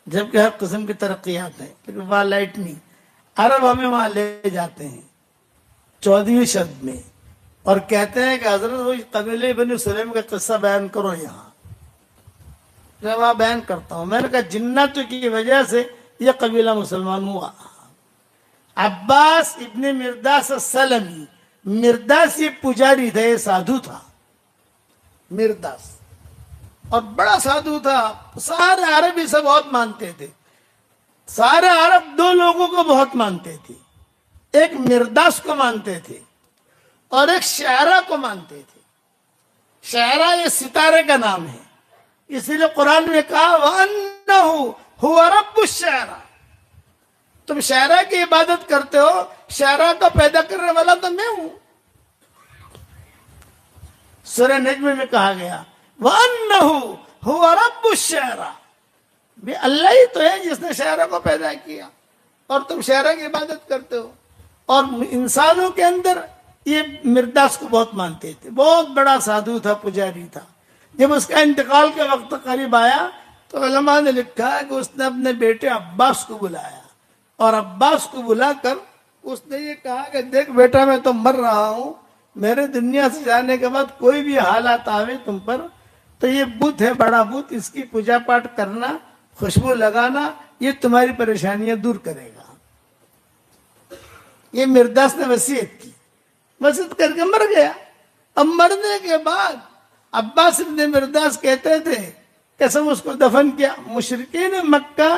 جبکہ ہر قسم کی ترقیات ہیں، لیکن وہاں لائٹ نہیں. عرب ہمیں وہاں لے جاتے ہیں 14ویں صدی میں اور کہتے ہیں کہ حضرت وہ قبیلے بنی سلیم کا قصہ بیان کرو یہاں. میں وہاں بیان کرتا ہوں. میں نے کہا جنات کی وجہ سے یہ قبیلہ مسلمان ہوا. عباس ابن مرداس السلمی، مرداس یہ پجاری تھا، یہ سادھو تھا مرداس، اور بڑا سادھو تھا. سارے عرب اسے بہت مانتے تھے. سارے عرب دو لوگوں کو بہت مانتے تھے، ایک مرداس کو مانتے تھے اور ایک شعرا کو مانتے تھے. شعرا یہ ستارے کا نام ہے، اسی لیے قرآن میں کہا وَأَنَّهُ هُوَ رَبُّ الشَّعْرَى. تم شعرا کی عبادت کرتے ہو، شعرا کو پیدا کرنے والا تو میں ہوں. سورہ نجم میں کہا گیا وَأَنَّهُ هُوَ رَبُّ الشَّعْرَى. بھی اللہ ہی تو ہے جس نے شعرا کو پیدا کیا اور تم شعرا کی عبادت کرتے ہو. اور انسانوں کے اندر یہ مرداس کو بہت مانتے تھے. بہت بڑا سادھو تھا، پجاری تھا. جب اس کا انتقال کے وقت قریب آیا تو علماء نے لکھا ہے کہ اس نے اپنے بیٹے عباس کو بلایا اور عباس کو بلا کر اس نے یہ کہا کہ دیکھ بیٹا، میں تو مر رہا ہوں، میرے دنیا سے جانے کے بعد کوئی بھی حالات آوے تم پر تو یہ بت ہے، بڑا بت، اس کی پوجا پاٹ کرنا، خوشبو لگانا، یہ تمہاری پریشانیاں دور کرے گا. یہ مرداس نے وصیت کی، وصیت کر کے مر گیا. اب مرنے کے بعد عباس ابن مرداس کہتے تھے قسم اس کو دفن کیا. مشرکین مکہ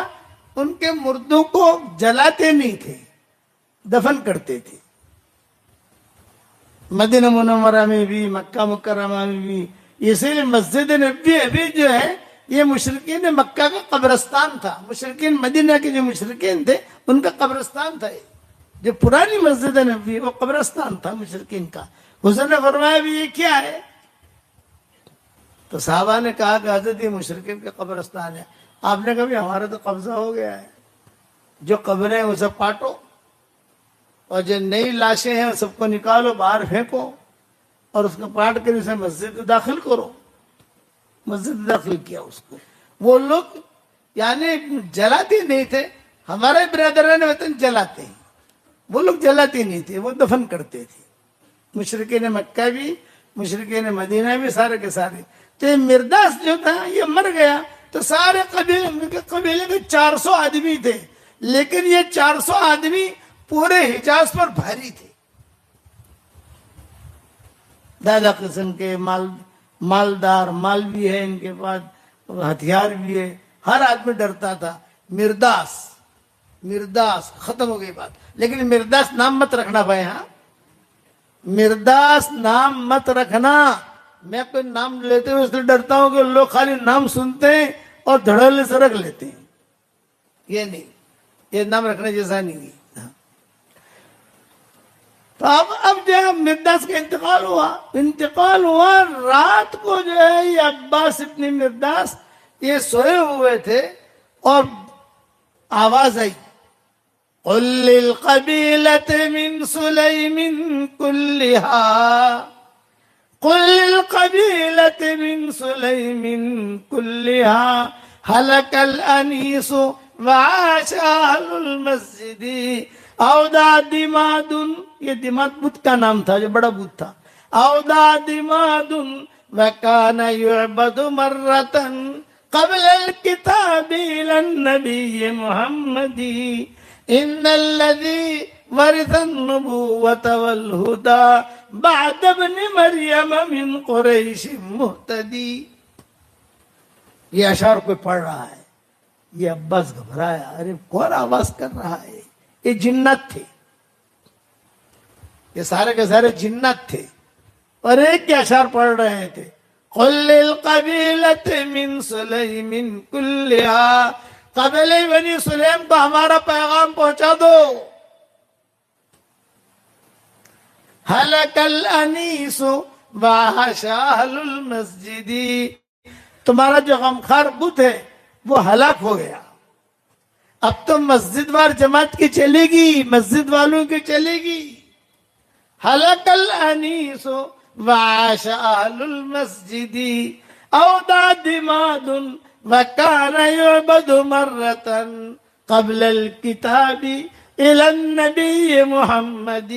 ان کے مردوں کو جلاتے نہیں تھے، دفن کرتے تھے. مدینہ منورہ میں بھی، مکہ مکرمہ میں بھی. اسی لیے مسجد نبوی ابھی جو ہے یہ مشرکین مکہ کا قبرستان تھا. مشرکین مدینہ کے جو مشرکین تھے ان کا قبرستان تھا. جو پرانی مسجد نبوی وہ قبرستان تھا مشرکین کا. حضور نے فرمایا بھی یہ کیا ہے؟ تو صحابہ نے کہا کہ حضرت یہ مشرکین کا قبرستان ہے. آپ نے کہا بھی ہمارا تو قبضہ ہو گیا ہے، جو قبریں اسے کاٹو اور جو نئی لاشیں ہیں سب کو نکالو، باہر پھینکو اور اس کو کاٹ کر اسے مسجد میں داخل کرو. مسجد داخل کیا اس کو. وہ لوگ یعنی جلاتے نہیں تھے. ہمارے برادران وطن جلاتے ہیں، وہ لوگ جلاتے نہیں تھے، وہ دفن کرتے تھے. مشرکین مکہ بھی، مشرکین مدینہ بھی، سارے کے سارے. تو یہ مرداس جو تھا یہ مر گیا تو سارے قبیلے کے 400 آدمی تھے، لیکن یہ 400 آدمی پورے حجاز پر بھاری تھے. دادا قسم کے مالدار، مال بھی ہے ان کے پاس، ہتھیار بھی ہے. ہر آدمی ڈرتا تھا. مرداس ختم ہو گئی بات. لیکن مرداس نام مت رکھنا بھائی. ہاں مرداس نام مت رکھنا. میں کوئی نام لیتے ہوئے اس لیے ڈرتا ہوں کہ لوگ خالی نام سنتے ہیں اور دھڑلے سے رکھ لیتے ہیں. یہ نہیں، یہ نام رکھنے جیسا نہیں ہے. تو اب جو ہے مرداس کا انتقال ہوا رات کو جو ہے یہ عباس ابن مرداس یہ سوئے ہوئے تھے اور آواز آئی قل للقبیلة من سلیم كلها، قل للقبیلة من سلیم كلها هلك الأنیس وعاش أهل المسجد اودا دماد. یہ دماد بت کا نام تھا جو بڑا بت تھا. اودا دماد وكان يعبد مرة قبل الكتاب إلى النبي محمد إن الذي ورث النبوة والهدى بعد ابن مریم من قریش مہتدی. یہ اشعار کوئی پڑھ رہا ہے. یہ عباس گھبرایا، ارے کون آواز کر رہا ہے؟ یہ جنات تھے، یہ سارے کے سارے جنات تھے اور ایک کے اشعار پڑھ رہے تھے قل للقبیلة من سلیم كلها. قبیلہ بنی سلیم کو ہمارا پیغام پہنچا دو. هلك الانیس وعاش اہل المسجد. تمہارا جو غمخوار بت ہے وہ ہلاک ہو گیا. اب تو مسجد وار جماعت کی چلے گی، مسجد والوں کی چلے گی. هلك الانیس وعاش اہل المسجد اودا دماد وَكَانَ يُعْبَدُ مَرَّةً قَبْلَ الْكِتَابِ إِلَى النَّبِيِّ مُحَمَّدِ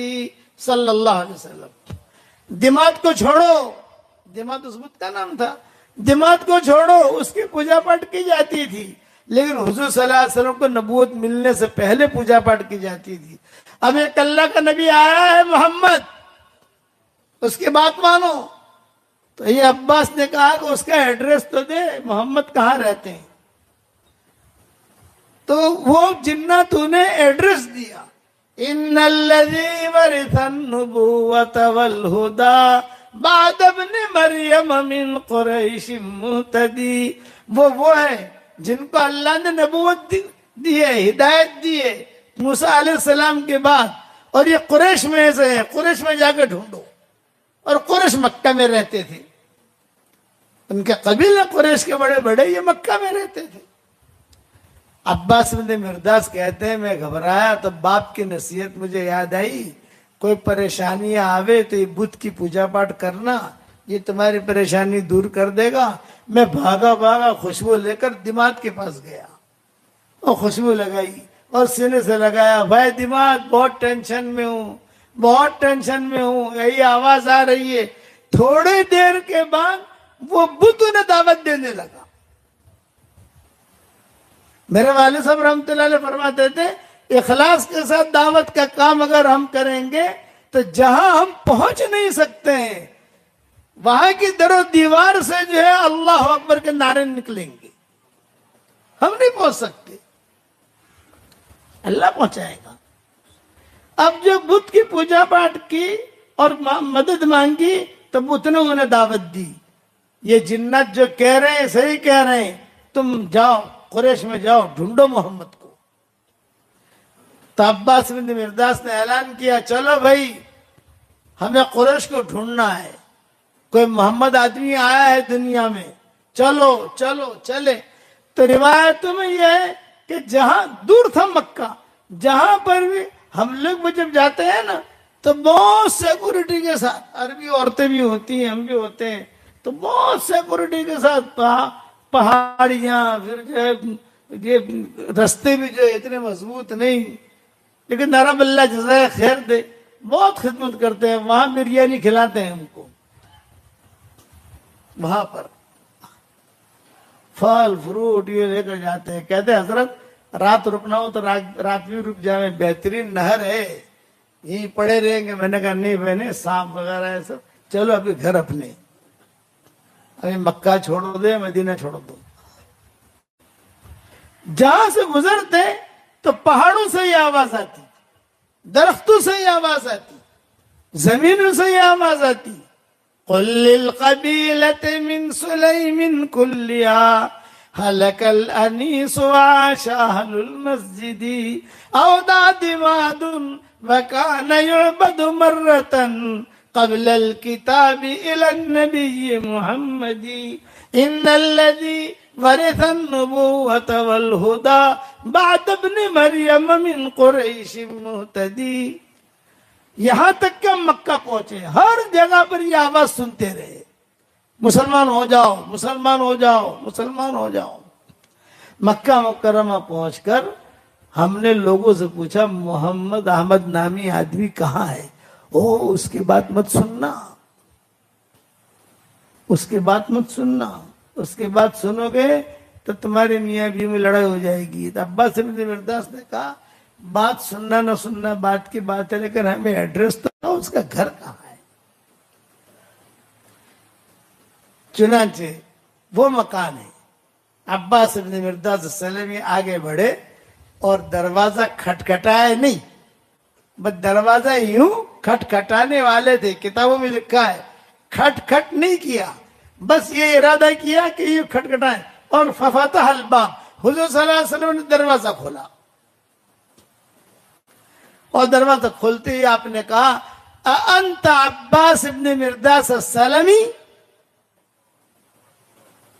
صلی اللہ علیہ وسلم. دماغ کو چھوڑو، دماغ اس بت کا نام تھا، دماغ کو چھوڑو، اس کی پوجا پاٹ کی جاتی تھی، لیکن حضور صلی اللہ علیہ وسلم کو نبوت ملنے سے پہلے پوجا پاٹ کی جاتی تھی. اب ایک اللہ کا نبی آیا ہے محمد، اس کی بات مانو. تو یہ عباس نے کہا کہ اس کا ایڈریس تو دے، محمد کہاں رہتے ہیں. تو وہ جنات نے ایڈریس دیا، ان الذی ورث النبوۃ والہدی بعد ابن مریم من قریش مہتدی. وہ ہے جن کو اللہ نے نبوت دی ہے، ہدایت دی ہے موسیٰ علیہ السلام کے بعد، اور یہ قریش میں سے ہے. قریش میں جا کے ڈھونڈو. اور قریش مکہ میں رہتے تھے، ان کے قبیلے قریش کے بڑے بڑے یہ مکہ میں رہتے تھے. عباس بن مرداس کہتے ہیں میں گھبرایا تو باپ کی نصیحت مجھے یاد آئی، کوئی پریشانیاں آوے تو یہ بت کی پوجا پاٹ کرنا، یہ تمہاری پریشانی دور کر دے گا. میں بھاگا خوشبو لے کر دماغ کے پاس گیا اور خوشبو لگائی اور سینے سے لگایا. بھائی دماغ بہت ٹینشن میں ہوں، بہت ٹینشن میں ہوں، یہی آواز آ رہی ہے. تھوڑی دیر کے بعد وہ بت انہیں دعوت دینے لگا. میرے والد صاحب رحمۃ اللہ علیہ فرماتے تھے اخلاص کے ساتھ دعوت کا کام اگر ہم کریں گے تو جہاں ہم پہنچ نہیں سکتے ہیں وہاں کی در و دیوار سے جو ہے اللہ اکبر کے نعرے نکلیں گے، ہم نہیں پہنچ سکتے، اللہ پہنچائے گا. اب جو بت کی پوجا پاٹ کی اور مدد مانگی تو بت نے انہیں دعوت دی. یہ جنات جو کہہ رہے ہیں صحیح کہہ رہے ہیں، تم جاؤ قریش میں جاؤ ڈھونڈو محمد کو. تو عباس بن مرداس نے اعلان کیا چلو بھائی ہمیں قریش کو ڈھونڈنا ہے، کوئی محمد آدمی آیا ہے دنیا میں، چلو چلو چلے. تو روایتوں میں یہ ہے کہ جہاں دور تھا مکہ، جہاں پر بھی ہم لوگ جب جاتے ہیں نا تو بہت سیکورٹی کے ساتھ، عربی عورتیں بھی ہوتی ہیں ہم بھی ہوتے ہیں، تو بہت سیکورٹی کے ساتھ پہاڑیاں، پھر جو ہے یہ رستے بھی جو اتنے مضبوط نہیں، لیکن رب اللہ جزائے خیر دے بہت خدمت کرتے ہیں. وہاں بریانی کھلاتے ہیں ہم کو، وہاں پر پھل فروٹ یہ لے کر جاتے ہیں. کہتے ہیں حضرت رات رکنا ہو تو رات بھی رک جائیں، بہترین نہر ہے، یہیں پڑے رہیں گے. میں نے کہا نہیں بہنے سانپ وغیرہ ہے سب، چلو ابھی گھر اپنے، ابھی مکہ چھوڑو دے، مدینہ چھوڑو دو. جہاں سے گزرتے تو پہاڑوں سے یہ آواز آتی، درختوں سے یہ آواز آتی، زمینوں سے یہ آواز آتی. قل للقبیلة من سلیم کلها هلك الانیس وعاش اهل المسجد اودع دماد وكان يعبد مرة قبل الكتاب الى النبي محمد ان الذي ورث النبوة والهدى بعد ابن مریم من قریش مہتدی. یہاں تک کہ مکہ پہنچے، ہر جگہ پر یہ آواز سنتے رہے، مسلمان ہو جاؤ، مسلمان ہو جاؤ، مسلمان ہو جاؤ. مکہ مکرمہ پہنچ کر ہم نے لوگوں سے پوچھا محمد احمد نامی آدمی کہاں ہے؟ اس کی بات مت سننا، اس کی بات مت سننا، اس کی بات سنو گے تو تمہاری میاں بیوی میں لڑائی ہو جائے گی. تو عباس بن مرداس نے کہا بات سننا نہ سننا بات کی بات ہے، لیکن ہمیں ایڈریس تو اس کا گھر کہاں ہے. چنانچہ وہ مکان ہے. عباس بن مرداس السلمی آگے بڑھے اور دروازہ کھٹکھٹائے نہیں، بس دروازہ یوں کھٹکھٹانے والے تھے، کتابوں میں لکھا ہے کھٹ کھٹ نہیں کیا، بس یہ ارادہ کیا کہ یہ کھٹکھٹائے. اور ففتح الباب، حضور صلی اللہ علیہ وسلم نے دروازہ کھولا، اور دروازہ کھولتے ہی آپ نے کہا اَأَنْتَ عباس ابن مرداس السلمی،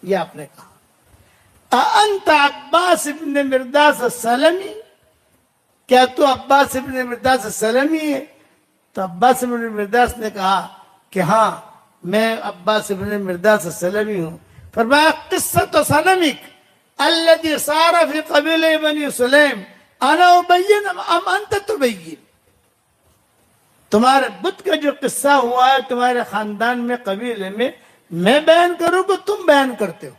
یہ آپ نے کہا اَأَنْتَ عباس ابن مرداس السلمی، کیا تو عباس ابن مرداس السلمی ہے؟ تو عباس ابن مرداس نے کہا کہ ہاں میں عباس ابن مرداس السلمی ہوں. فرمایا قصۃ سلمک الذي صار في قبيلة بني سلیم انا ابین ام انت تبین. تمہارے بت کا جو قصہ ہوا ہے تمہارے خاندان میں قبیلے میں بیان کروں کہ تم بیان کرتے ہو؟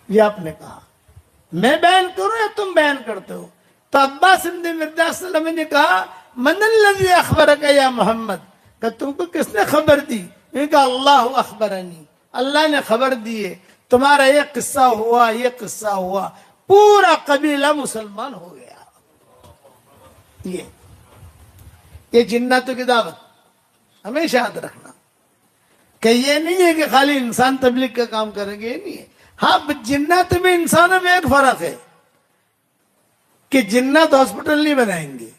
یہ آپ نے کہا میں بیان کروں یا تم بیان کرتے ہو؟ تو عباس بن مرداس صلی اللہ علیہ وسلم نے کہا من الذی اخبرک یا محمد، کہ تم کو کس نے خبر دی؟ یہ کہا اللہ اخبرنی، اللہ نے خبر دی ہے تمہارا یہ قصہ ہوا، یہ قصہ ہوا، پورا قبیلہ مسلمان ہو گیا. یہ جناتوں کی دعوت ہمیشہ یاد رکھنا کہ یہ نہیں ہے کہ خالی انسان تبلیغ کا کام کریں گے، یہ نہیں ہے. ہاں جنات میں انسانوں میں ایک فرق ہے کہ جنات ہاسپٹل نہیں بنائیں گے،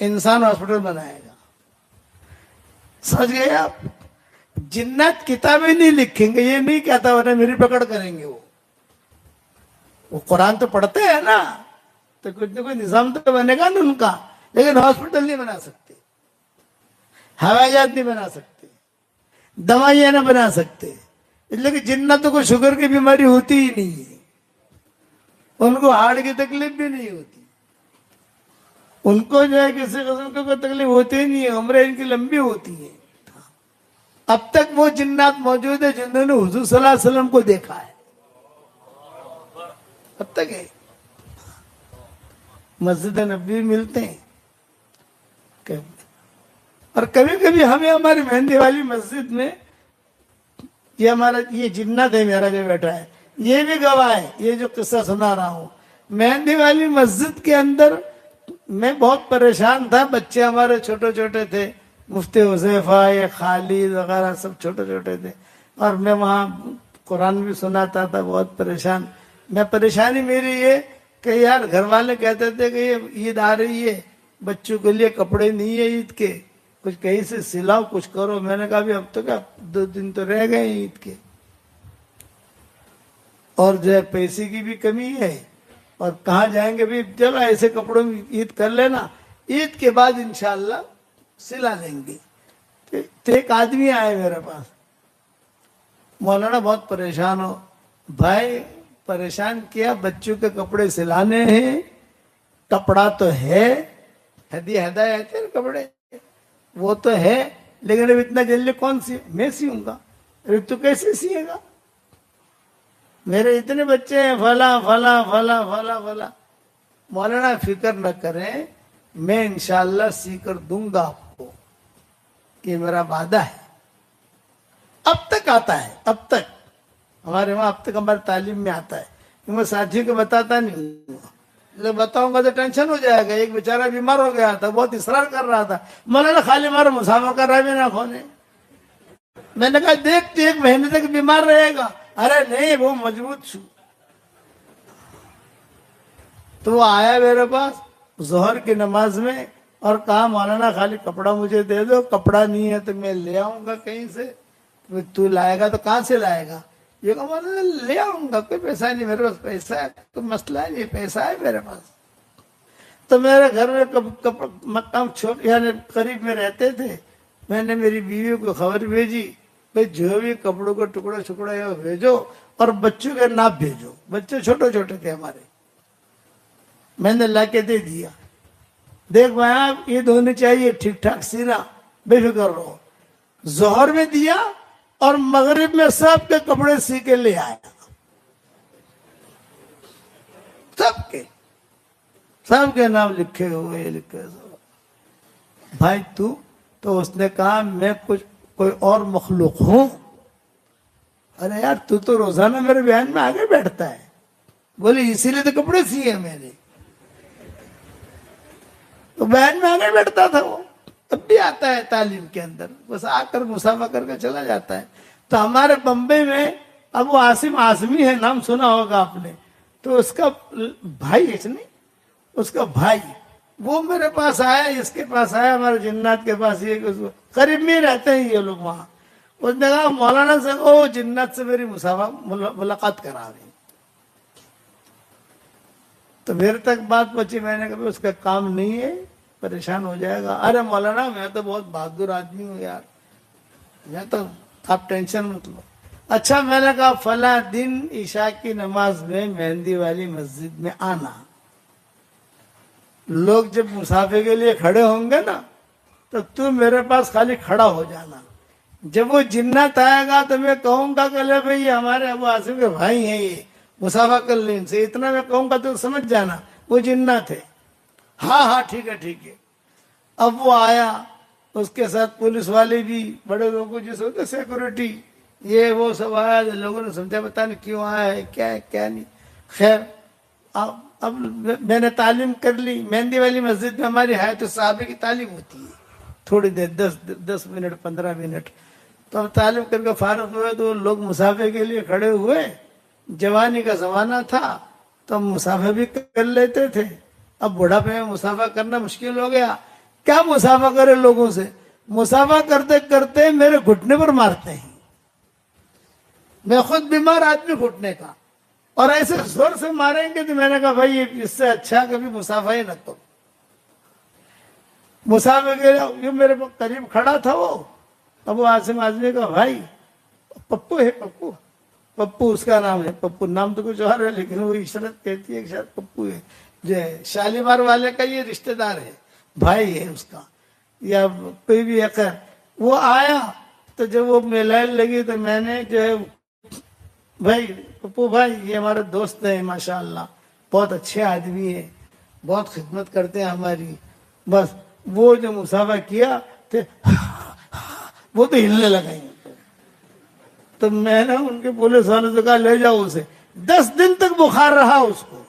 انسان ہاسپٹل بنائے گا. سمجھ گئے آپ؟ جنات کتابیں نہیں لکھیں گے، یہ نہیں کہتا ورنہ میری پکڑ کریں گے. وہ قرآن تو پڑھتے ہیں نا، تو کچھ نہ کوئی نظام تو بنے گا نا ان کا، لیکن ہاسپٹل نہیں بنا سکتے، ہوائی جہاز نہیں بنا سکتے، دوائیاں نہ بنا سکتے. اس لیے کہ جناتوں کو شوگر کی بیماری ہوتی ہی نہیں ہے، ان کو ہارٹ کی تکلیف بھی نہیں ہوتی، ان کو جو ہے کسی قسم کی کوئی تکلیف ہوتی ہی نہیں ہے، عمریں ان کی لمبی ہوتی ہے. اب تک وہ جنات موجود ہیں جنہوں نے حضور صلی اللہ علیہ وسلم کو دیکھا ہے، اب تک ہے. مسجد نبی ملتے ہیں اور کبھی کبھی ہمیں ہماری مہندی والی مسجد میں یہ ہمارا یہ جنات ہے، میرا جو بیٹا ہے یہ بھی گواہ ہے، یہ جو قصہ سنا رہا ہوں. مہندی والی مسجد کے اندر میں بہت پریشان تھا، بچے ہمارے چھوٹے چھوٹے تھے، مفتی حذیفہ یہ خالد وغیرہ سب چھوٹے چھوٹے تھے، اور میں وہاں قرآن بھی سناتا تھا، بہت پریشان. پریشانی میری یہ کہ یار گھر والے کہتے تھے کہ یہ عید آ رہی ہے، بچوں کے لیے کپڑے نہیں ہے عید کے، کچھ کہیں سے سلاؤ، کچھ کرو. میں نے کہا بھی اب تو کیا 2 دن تو رہ گئے عید کے، اور جو ہے پیسے کی بھی کمی ہے، اور کہاں جائیں گے بھی، چلو ایسے کپڑوں میں عید کر لینا، عید کے بعد انشاءاللہ سلا لیں گے. تو ایک آدمی آئے میرے پاس، مولانا بہت پریشان ہو. بھائی پریشان کیا، بچوں کے کپڑے سلانے ہیں، کپڑا تو ہے، ہدایہ آتے ہیں کپڑے وہ تو ہے، لیکن اب اتنا جلدی کون سی میں سیوں گا، اب تو کیسے سیے گا، میرے اتنے بچے ہیں، فلاں فلاں فلاں فلاں فلاں. مولانا فکر نہ کریں، میں انشاءاللہ سی کر دوں گا آپ کو، یہ میرا وعدہ ہے. اب تک آتا ہے، اب تک ہمارے وہاں اب تک ہمارے تعلیم میں آتا ہے. میں ساتھیوں کو بتاتا نہیں ہوں، بتاؤں گا تو ٹینشن ہو جائے گا. ایک بیچارہ بیمار ہو گیا تھا، بہت اصرار کر رہا تھا، مولانا خالی ہمارا مسافہ کر رہا ہے بھی نہ کھونے. میں نے کہا دیکھ تو 1 مہینے تک بیمار رہے گا. ارے نہیں وہ مضبوط چھو. تو وہ آیا میرے پاس ظہر کی نماز میں اور کہا مولانا خالی کپڑا مجھے دے دو، کپڑا نہیں ہے تو میں لے آؤں گا کہیں سے. تو لائے گا تو کہاں سے لائے گا؟ یہ کہا مولانا لے آؤں گا، کوئی پیسہ نہیں میرے پاس، پیسہ ہے تو مسئلہ ہے نہیں، پیسہ ہے میرے پاس. تو میرے گھر میں مکہ یعنی قریب میں رہتے تھے. میں نے میری بیوی کو خبر بھیجی، بھائی جو بھی کپڑوں کا ٹکڑا چھکڑا ہے وہ بھیجو، اور بچوں کے ناپ بھیجو. بچے چھوٹے چھوٹے تھے ہمارے. میں نے لا کے دے دیا، دیکھ بھائی عید ہونی چاہیے، ٹھیک ٹھاک سینا، بے فکر رہو. ظہر میں دیا اور مغرب میں سب کے کپڑے سی کے لے آیا، سب کے نام لکھے ہوئے لکھے. بھائی تو اس نے کہا میں کچھ کوئی اور مخلوق ہوں؟ ارے یار تو روزانہ میرے بیان میں آگے بیٹھتا ہے. بولے اسی لیے تو کپڑے سیے میں نے. تو بیان میں آگے بیٹھتا تھا وہ، اب بھی آتا ہے تعلیم کے اندر، بس آ کر مسافہ کر کے چلا جاتا ہے. تو ہمارے بمبئی میں اب وہ عاصم اعظمی ہے، نام سنا ہوگا آپ نے. تو اس کا بھائی ہے نہیں، اس کا بھائی وہ میرے پاس آیا، اس کے پاس آیا، ہمارے جنات کے پاس، یہ قریب میں رہتے ہیں یہ لوگ وہاں. اس نے کہا مولانا سے او جنات سے میری ملاقات کرا رہی. تو میرے تک بات پہنچی، میں نے کہا اس کا کام نہیں ہے، پریشان ہو جائے گا. ارے مولانا میں تو بہت بہادر آدمی ہوں یار، میں تو آپ ٹینشن مت لو. اچھا میں نے کہا فلاں دن عشاء کی نماز میں مہندی والی مسجد میں آنا، لوگ جب مسافے کے لیے کھڑے ہوں گے نا تو میرے پاس خالی کھڑا ہو جانا، جب وہ جنات آئے گا تو میں کہوں گا کہ لے بھائی ہمارے ابو عاصم کے بھائی ہیں، یہ مسافہ کر لیں ان سے، اتنا میں کہوں گا تو سمجھ جانا وہ جنات ہے۔ ہاں ہاں ٹھیک ہے ٹھیک ہے۔ اب وہ آیا، اس کے ساتھ پولیس والے بھی، بڑے لوگوں جیسے ہوتے سیکورٹی، یہ وہ سب آیا، لوگوں نے سمجھا پتا نہیں کیوں آیا ہے، کیا ہے کیا نہیں۔ خیر اب میں نے تعلیم کر لی، مہندی والی مسجد میں ہماری حیات صحابہ کی تعلیم ہوتی ہے تھوڑی دیر، 10 منٹ 15 منٹ، تو ہم تعلیم کر کے فارغ ہوئے تو لوگ مسافے کے لیے کھڑے ہوئے، جوانی کا زمانہ تھا تو ہم مسافہ بھی کر لیتے تھے، اب بڑھاپے میں مسافہ کرنا مشکل ہو گیا، کیا مسافہ کرے لوگوں سے، مسافہ کرتے کرتے میرے گھٹنے پر مارتے ہیں، میں خود بیمار آدمی گھٹنے کا، اور ایسے زور سے ماریں گے تو میں نے کہا بھائی اس سے اچھا کبھی مسافہ ہی نہ کرو۔ مسافہ کے لیے میرے قریب کھڑا تھا وہ ابو عاصم اعظمی کا بھائی، پپو ہے، پپو اس کا نام ہے، پپو نام تو کچھ اور ہے لیکن وہ عشرت کہتی ہے کہ شاید پپو ہے، جو شالیمار والے کا یہ رشتہ دار ہے، بھائی ہے اس کا یا کوئی بھی ہے۔ وہ آیا تو جب وہ ملائل لگی تو میں نے جو ہے بھائی پپو بھائی یہ ہمارا دوست ہے ماشاءاللہ، بہت اچھے آدمی ہے، بہت خدمت کرتے ہیں ہماری، بس وہ جو مسافہ کیا تو وہ تو ہلنے لگا، تو میں نے ان کے پولیس والوں سے کہا لے جاؤ اسے، 10 دن تک بخار رہا اس کو۔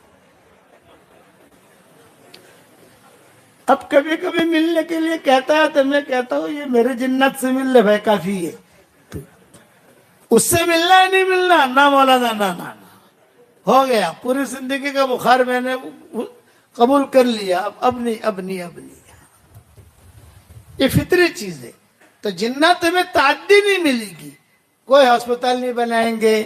اب کبھی کبھی ملنے کے لیے کہتا ہے تو میں کہتا ہوں یہ میرے جنت سے مل لے بھائی کافی ہے، اس سے ملنا ہے نہیں ملنا، نہ مولانا نہ ہو گیا، پوری زندگی کا بخار میں نے قبول کر لیا، اب نہیں، یہ فطری چیز ہے۔ تو جنات میں تعدی نہیں ملے گی، کوئی ہسپتال نہیں بنائیں گے،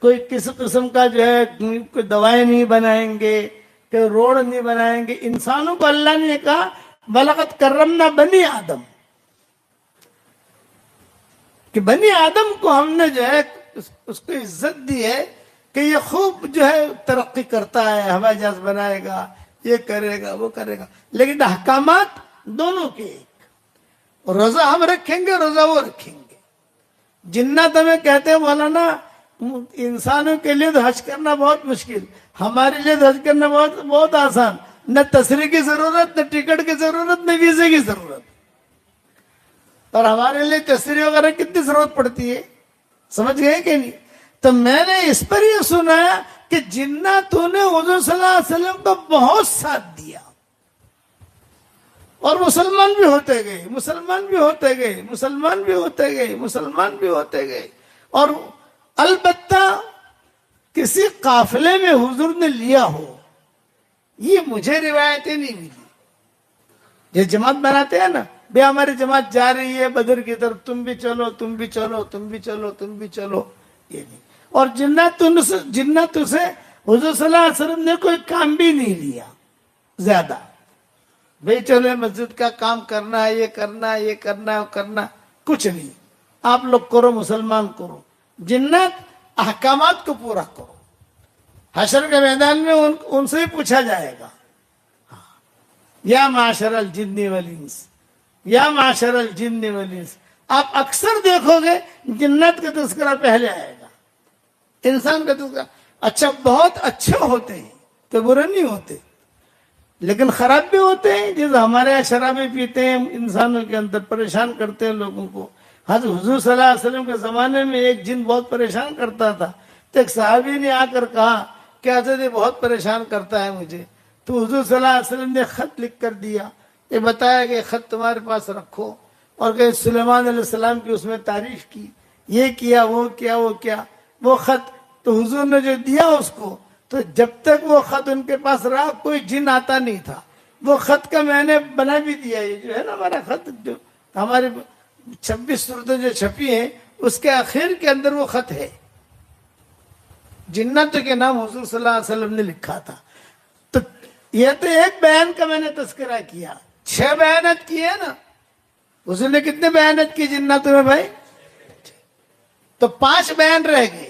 کوئی کسی قسم کا جو ہے کوئی دوائیں نہیں بنائیں گے، کوئی روڈ نہیں بنائیں گے، انسانوں کو اللہ نے کہا وَلَقَدْ كَرَّمْنَا بَنِي آدم، کہ بنی آدم کو ہم نے جو ہے اس کو عزت دی ہے کہ یہ خوب جو ہے ترقی کرتا ہے، ہوائی جہاز بنائے گا، یہ کرے گا وہ کرے گا، لیکن احکامات دونوں کے ایک، روزہ ہم رکھیں گے، روزہ وہ رکھیں گے۔ جنات ہمیں کہتے ہیں مولانا انسانوں کے لیے تو حج کرنا بہت مشکل، ہمارے لیے تو حج کرنا بہت آسان، نہ تشریح کی ضرورت، نہ ٹکٹ کی ضرورت، نہ ویزے کی ضرورت، اور ہمارے لیے تشریح وغیرہ کتنی ضرورت پڑتی ہے، سمجھ گئے کہ نہیں؟ تو میں نے اس پر یہ سنا کہ جناتوں نے حضور صلی اللہ علیہ وسلم کو بہت ساتھ دیا، اور مسلمان بھی ہوتے گئے، اور البتہ کسی قافلے میں حضور نے لیا ہو یہ مجھے روایتیں نہیں ملی۔ یہ جماعت بناتے ہیں نا، بے ہماری جماعت جا رہی ہے بدر کی طرف، تم بھی چلو، یہ نہیں۔ اور جنات سے حضور صلی اللہ علیہ وسلم نے کوئی کام بھی نہیں لیا زیادہ، بھئی چلو مسجد کا کام کرنا ہے، یہ کرنا، کچھ نہیں، آپ لوگ کرو، مسلمان کرو، جنات احکامات کو پورا کرو، حشر کے میدان میں ان سے ہی پوچھا جائے گا، یا معاشر الجن والانس، آپ اکثر دیکھو گے جنات کا تذکرہ پہلے آئے گا، انسان کا تذکرہ۔ اچھا بہت اچھے ہوتے ہیں تو برے نہیں ہوتے، لیکن خراب بھی ہوتے ہیں، جیسے ہمارے یہاں شرابیں پیتے ہیں، انسانوں کے اندر پریشان کرتے ہیں لوگوں کو۔ حضور صلی اللہ علیہ وسلم کے زمانے میں ایک جن بہت پریشان کرتا تھا، تو ایک صحابی نے آ کر کہا کہ حضرت یہ بہت پریشان کرتا ہے مجھے، تو حضور صلی اللہ علیہ وسلم نے خط لکھ کر دیا، یہ بتایا کہ خط تمہارے پاس رکھو، اور کہ سلیمان علیہ السلام کی اس میں تعریف کی، یہ کیا وہ خط تو حضور نے جو دیا اس کو، تو جب تک وہ خط ان کے پاس رہا کوئی جن آتا نہیں تھا۔ وہ خط کا میں نے بنا بھی دیا، یہ جو ہے نا ہمارا خط، جو ہمارے 26 صورتیں جو چھپی ہیں اس کے آخر کے اندر وہ خط ہے، جنات کے نام حضور صلی اللہ علیہ وسلم نے لکھا تھا۔ تو یہ تو ایک بیان کا میں نے تذکرہ کیا، 6 بیانات کیے نا، حضور نے کتنے بیانات کیے جناتوں میں بھائی؟ تو 5 بیان رہ گئے.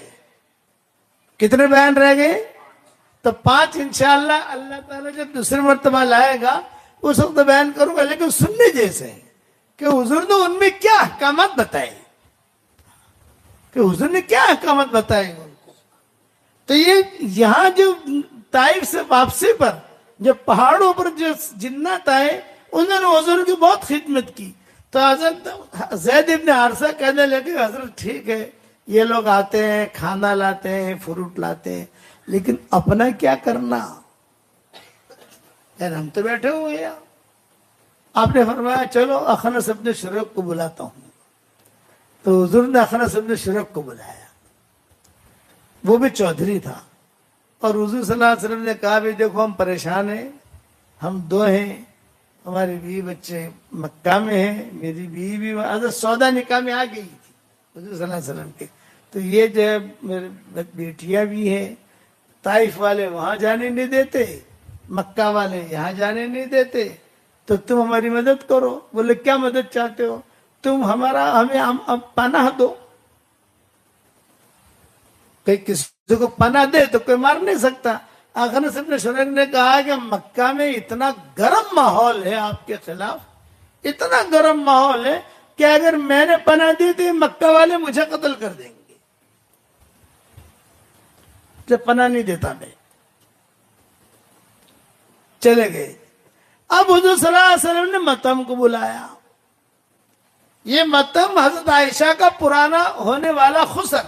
کتنے بیان رہ گئے؟ تو 5 انشاءاللہ اللہ تعالیٰ جب دوسری مرتبہ لائے گا اس وقت بیان کروں گا، لیکن سننے جیسے ہیں کہ حضور نے ان میں کیا احکامات بتائے، کہ حضور نے کیا احکامات بتائے ان کو. تو یہ یہاں جو طائف سے واپسی پر جو پہاڑوں پر جو جنات آئے انہوں نے حضور کی بہت خدمت کی. تو حضرت زید ابن حارثہ کہنے لگے حضرت ٹھیک ہے یہ لوگ آتے ہیں، کھانا لاتے ہیں، فروٹ لاتے ہیں، لیکن اپنا کیا کرنا؟ یار ہم تو بیٹھے ہوئے ہیں. آپ نے فرمایا چلو اخنس ابن شریک کو بلاتا ہوں. تو حضور نے اخنس ابن شریک کو بلایا، وہ بھی چودھری تھا. اور حضور صلی اللہ علیہ وسلم نے کہا بھی دیکھو ہم پریشان ہیں، ہم 2 ہیں، ہماری بیوی بچے مکہ میں ہیں، میری بیوی بھی حضرت سودا نکاح میں آ گئی تھی حضور صلی اللہ علیہ وسلم کے. تو یہ جو ہے میری بیٹیاں بھی ہیں، طائف والے وہاں جانے نہیں دیتے، مکہ والے یہاں جانے نہیں دیتے، تو تم ہماری مدد کرو. بولے کیا مدد چاہتے ہو؟ تم ہمیں پناہ دو. کہ کسی کو پناہ دے تو کوئی مار نہیں سکتا. اخنس ابن شریک نے کہا کہ مکہ میں اتنا گرم ماحول ہے آپ کے خلاف، اتنا گرم ماحول ہے کہ اگر میں نے پناہ دی تو مکہ والے مجھے قتل کر دیں گے، جب پناہ نہیں دیتا میں. چلے گئے. اب حضور صلی اللہ علیہ وسلم نے متم کو بلایا. یہ متم حضرت عائشہ کا پرانا ہونے والا خسر.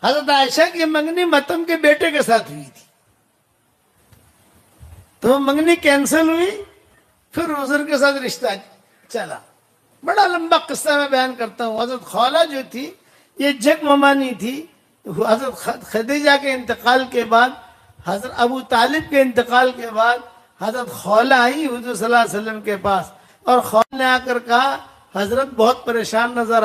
حضرت عائشہ کی منگنی متم کے بیٹے کے ساتھ ہوئی تھی، تو منگنی کینسل ہوئی، پھر حضور کے ساتھ رشتہ چلا. بڑا لمبا قصہ میں بیان کرتا ہوں. حضرت خولہ جو تھی یہ جگ ممانی تھی. حضرت خدیجہ کے انتقال کے بعد، حضرت ابو طالب کے انتقال کے بعد حضرت خولہ آئی حضور صلی اللہ علیہ وسلم کے پاس، اور خولہ نے آ کر کہا حضرت بہت پریشان نظر